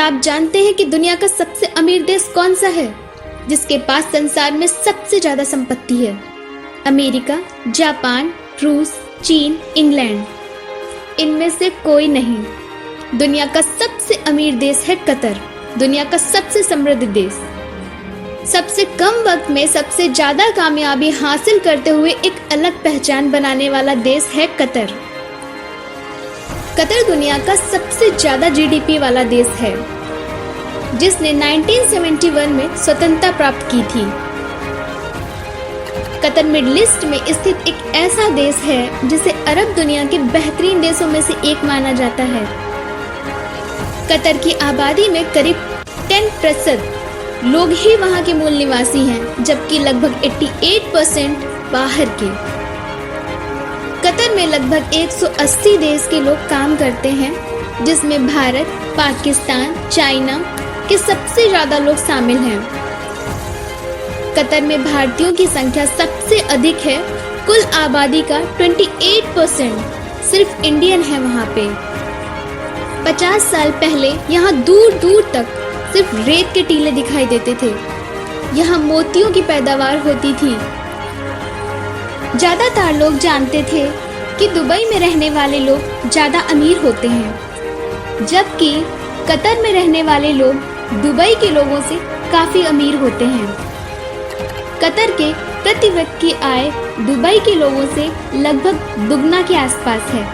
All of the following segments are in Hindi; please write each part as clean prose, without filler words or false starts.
क्या आप जानते हैं कि दुनिया का सबसे अमीर देश कौन सा है, जिसके पास संसार में सबसे ज्यादा संपत्ति है? अमेरिका, जापान, रूस, चीन, इंग्लैंड। इनमें से कोई नहीं। दुनिया का सबसे अमीर देश है कतर, दुनिया का सबसे समृद्ध देश। सबसे कम वक्त में सबसे ज्यादा कामयाबी हासिल करते हुए एक अलग पहचान बनाने वाला देश है कतर। कतर दुनिया का सबसे ज्यादा जीडीपी वाला देश है, जिसने 1971 में स्वतंत्रता प्राप्त की थी। कतर मिडिल ईस्ट में स्थित एक ऐसा देश है जिसे अरब दुनिया के बेहतरीन देशों में से एक माना जाता है। कतर की आबादी में करीब 10% लोग ही वहां के मूल निवासी हैं, जबकि लगभग 88% बाहर के। कतर में लगभग 180 देश के लोग काम करते हैं, जिसमें भारत, पाकिस्तान, चाइना के सबसे ज्यादा लोग शामिल हैं। कतर में भारतीयों की संख्या सबसे अधिक है। कुल आबादी का 28% सिर्फ इंडियन है वहां पे। 50 साल पहले यहाँ दूर दूर तक सिर्फ रेत के टीले दिखाई देते थे। यहाँ मोतियों की पैदावार होती थी। ज्यादातर लोग जानते थे कि दुबई में रहने वाले लोग ज्यादा अमीर होते हैं, जबकि कतर में रहने वाले लोग दुबई के लोगों से काफी अमीर होते हैं। कतर के प्रति व्यक्ति की आय दुबई के लोगों से लगभग दुगना के आसपास है।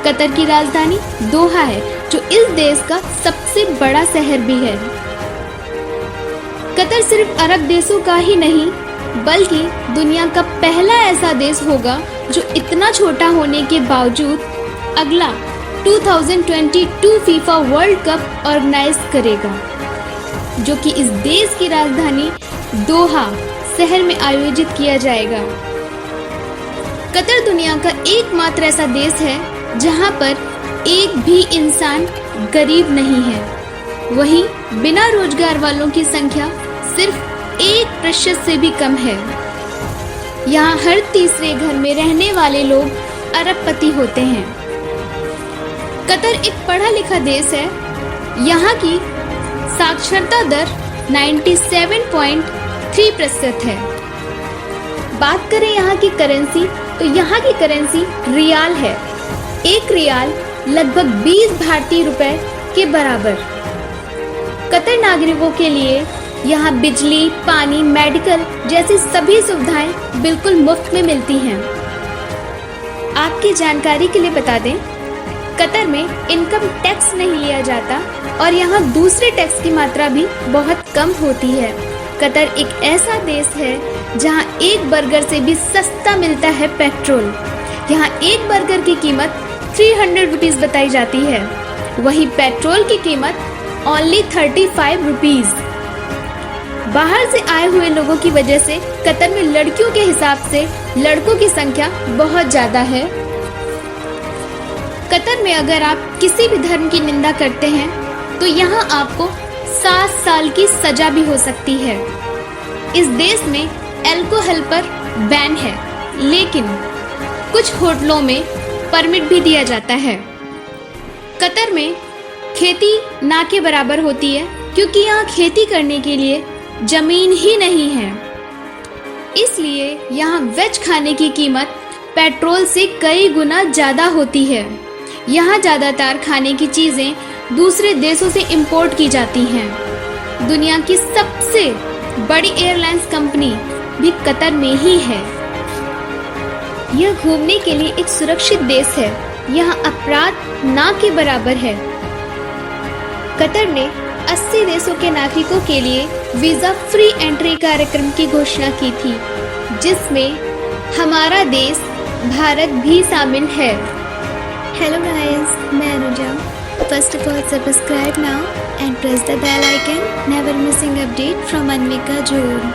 कतर की राजधानी दोहा है, जो इस देश का सबसे बड़ा शहर भी है। कतर सिर्फ अरब देशों का ही नहीं, बल्कि दुनिया का पहला ऐसा देश होगा जो इतना छोटा होने के बावजूद अगला 2022 फीफा वर्ल्ड कप ऑर्गेनाइज करेगा, जो कि इस देश की राजधानी दोहा शहर में आयोजित किया जाएगा। कतर दुनिया का एकमात्र ऐसा देश है जहां पर एक भी इंसान गरीब नहीं है। वहीं बिना रोजगार वालों की संख्या सिर्फ 1% से भी कम है। यहाँ हर तीसरे घर में रहने वाले लोग अरबपति होते हैं। कतर एक पढ़ा लिखा देश है। यहाँ की साक्षरता दर 97.3% है। बात करें यहाँ की करेंसी, तो यहाँ की करेंसी रियाल है। एक रियाल लगभग 20 भारतीय रुपए के बराबर। कतर नागरिकों के लिए यहाँ बिजली, पानी, मेडिकल जैसी सभी सुविधाएं बिल्कुल मुफ्त में मिलती हैं। आपकी जानकारी के लिए बता दें, कतर में इनकम टैक्स नहीं लिया जाता और यहाँ दूसरे टैक्स की मात्रा भी बहुत कम होती है। कतर एक ऐसा देश है जहाँ एक बर्गर से भी सस्ता मिलता है पेट्रोल। यहाँ एक बर्गर की कीमत 300 रुपीज बताई जाती है, वहीं पेट्रोल की कीमत ओनली 35 रुपीज। बाहर से आए हुए लोगों की वजह से कतर में लड़कियों के हिसाब से लड़कों की संख्या बहुत ज्यादा है। कतर में अगर आप किसी भी धर्म की निंदा करते हैं तो यहाँ आपको 7 साल की सजा भी हो सकती है। इस देश में अल्कोहल पर बैन है, लेकिन कुछ होटलों में परमिट भी दिया जाता है। कतर में खेती ना के बराबर होती है, क्योंकि यहाँ खेती करने के लिए जमीन ही नहीं है। इसलिए यहाँ वेज खाने की कीमत पेट्रोल से कई गुना ज्यादा होती है। यहाँ ज्यादातर खाने की चीजें दूसरे देशों से इंपोर्ट की जाती हैं। दुनिया की सबसे बड़ी एयरलाइंस कंपनी भी कतर में ही है। यह घूमने के लिए एक सुरक्षित देश है। यहाँ अपराध ना के बराबर है। कतर ने 80 देशों के नागरिकों के लिए वीजा फ्री एंट्री कार्यक्रम की घोषणा की थी, जिसमें हमारा देश भारत भी शामिल है। हेलो गाइस, मैं Anuja. First of all subscribe now and press the bell icon, never missing update from Anvika zone.